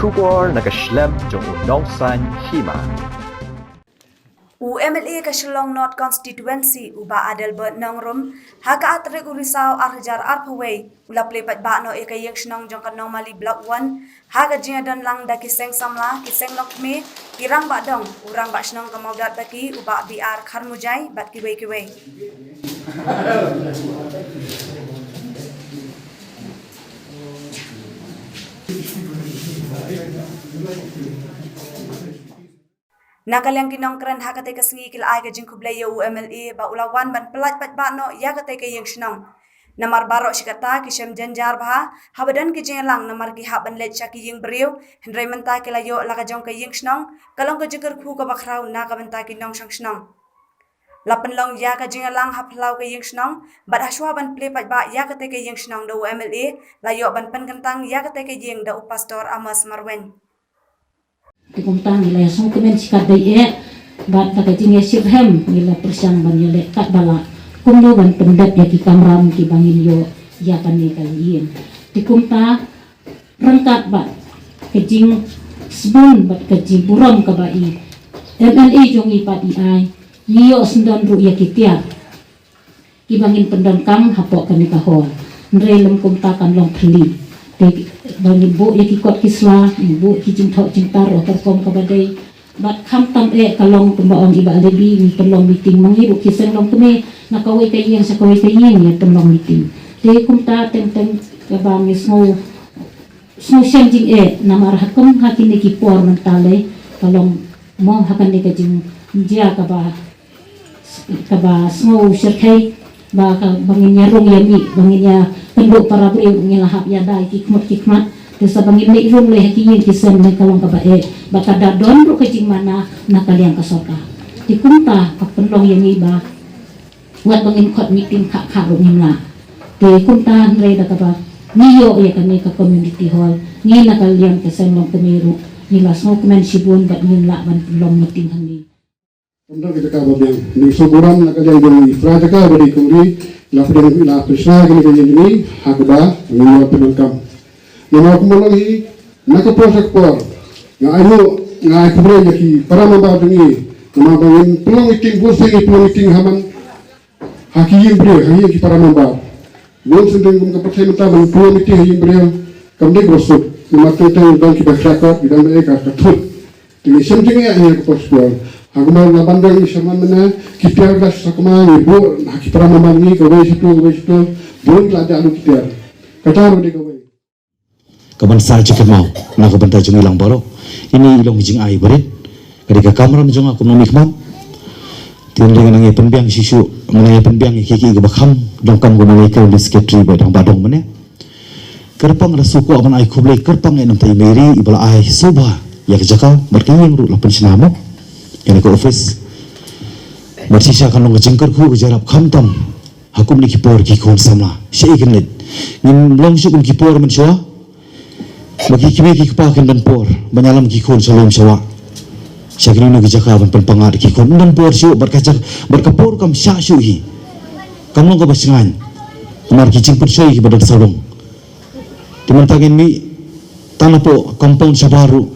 Shubor nakaslem jong Nongsan Hima. MLA ka Shnong North Constituency uba Adelbert Nongrum haka atre urisau arjar arpaway ula plepat ba no Ïing Shnong jong ka Nongmali Blok 1 haka jingadon lang da kiseng samla kiseng lokme kirang ba dong urang ba Shnong ka mawdat baki uba BR kharmujai bat kiwe. Nakalyang kinongkran hakate kasingi kil ay kajing kublayo MLA ba ulawan ban pelat pat ba no yakate Ïing Shnong namar baro shikata kisem janjar bha habadan kijing lang namar ki haban let cha Ïing brio hendrai menta kilayo lakajong Ïing Shnong kalong ka jikar khu ka bakrau na ka benta ki nong sang Shnong lapan long ya kajing lang haplau Ïing Shnong bat haswa ban ple pat ba yakate Ïing Shnong do MLA layo ban penkentang yakate Ïing da pastor Amas Marwen Kumtang nila yang kemen sikat daya, bat tak kecing esir hem nila persiang ban nila kat bala, kumdo ban pendat ya ki kamram ki bangin yo ya kan ni kalian. Di kumta rengkat bat kecing sebun bat kecing buram kabai, MLA jongi pat iai, niyo sendon ru ya kitiar, ki bangin pendan kam hapok kan ni kahor, nrelem kumta kan long peli. Bangin bu ya kikot kisla bu kijing thok cintar otor kom kabadai bat kham tam kalong pembaong iba lebi ni pelong meeting mangiru kiseng long keme nakawai Ïing sa kawai Ïing ya pelong meeting de kumta teng kabang snow siam jing namar hakum hakini ki por mentale kalong mo hakan de kajing dia kaba snow serkai ba bangin nyarung yami bangin ya penduk para beliau ngilahap ya dai kikmat desa bangin ni rung leh Ïing kisem ne kalong kabae bakada don ru kecing mana nakaliang kasoka dikumta kapendong yang iba buat bangin khot meeting kak ru ngimla de kumta nre da kaba niyo ya kami ka community hall ni nakaliang kisem long kemiru ni lasno kemen sibun bat ngimla ban long meeting hangi Untuk kita kawal yang ni soburan nak jadi dari Frajaka dari Kumri, lapor ila Krishna kini kini hakba menguat penangkam. Nama kumulai nak proses por, ngai kumri jadi para membawa ini, nama bangin pulang meeting busing pulang meeting haman Ïing beri Ïing para membawa. Belum sedang kepercayaan kita bang pulang meeting Ïing beri kamdek bosuk, nama tentang bang kita cakap bidang mereka ketut. Ini semjengnya Ïing kepercayaan. Aku mau ngabandang sama mana kita dah sakma ibu nak kita ramai kawai situ belum kelada alu kita kata orang kawai kapan sal cakap mau nak bentar jeng ilang baru ini ilang jeng ai berit ketika kamera jeng aku nomik mam tiang dengan ngai penbiang sisu mengenai penbiang kiki ke bakam dongkam guna lekau di sekretari badang badong mana kerpang rasuku aman ai kublai kerpang enam tai meri ibala ai soba ya kejaka berkenging ru lapan senamo yang ke office bersisa kan long jengker ku jarap khamtam hakum ni kipor ki kon sama syai kenlet ngin long syuk ki kipor men syawa bagi kimi ki kepaken dan por banyalam ki kon salam syawa syakini no jaka ban penpangar ki kon dan por syuk berkacak berkapor kam sya syuhi kam long ka basengan mar ki jing persyai ki badak salong dimantangin mi tanapo compound sabaru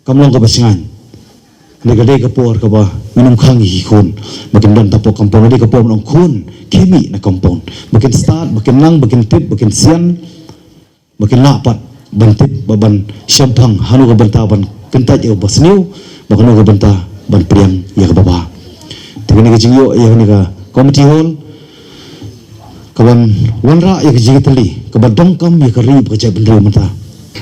kam long ka basengan negara kapor kaba minum khangi hikun makin dan tapo kampung negara kapor minum kun kemi na kampung makin start makin lang makin tip makin sian makin lapat bantip baban syampang hanu ka banta ban kentaj ya basniu makan ka banta ban priang ya ka baba tapi ni kajingyo ya ni ka committee hall kaban wanra ya kajigitali kaban dongkam ya ka rib ka jabendro menta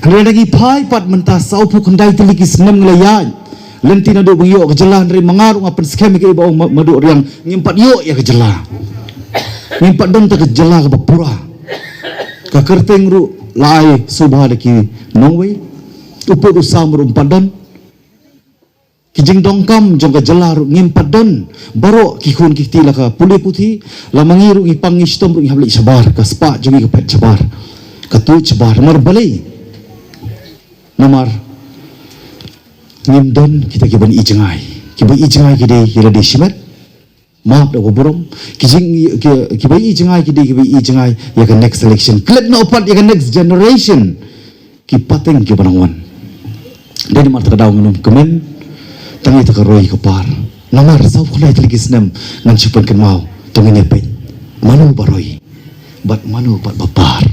andre lagi pai pat menta saupu kendai tili ki senam ngelayan lentina do bengyo kejelah dari mengarung apa scam ke ibu madu yang ngimpat yo ya kejelah ngimpat don tak kejelah ke bapura ke kerteng ru lai subha deki nongwe upur usam ru padan kijing dongkam jong kejelah ru ngimpat don baro kikun kiti la ka puli putih la mangiru ngipang ngistom ru nghabli sabar ka spa jongi ke pet sabar katu sabar mar balai nomor ngimdon kita kiban ijengai kide desimat maaf dah borong kijing kibai ijengai ya ke next election klep no part ya ke next generation ki pateng ki banangwan Deni mar takadaw nganum kemen tangi takaroi kapar. Namar sau kulai teligis nem ngan chupan kan mau tongin pen. Manu baroi. Bat manu bat bapar.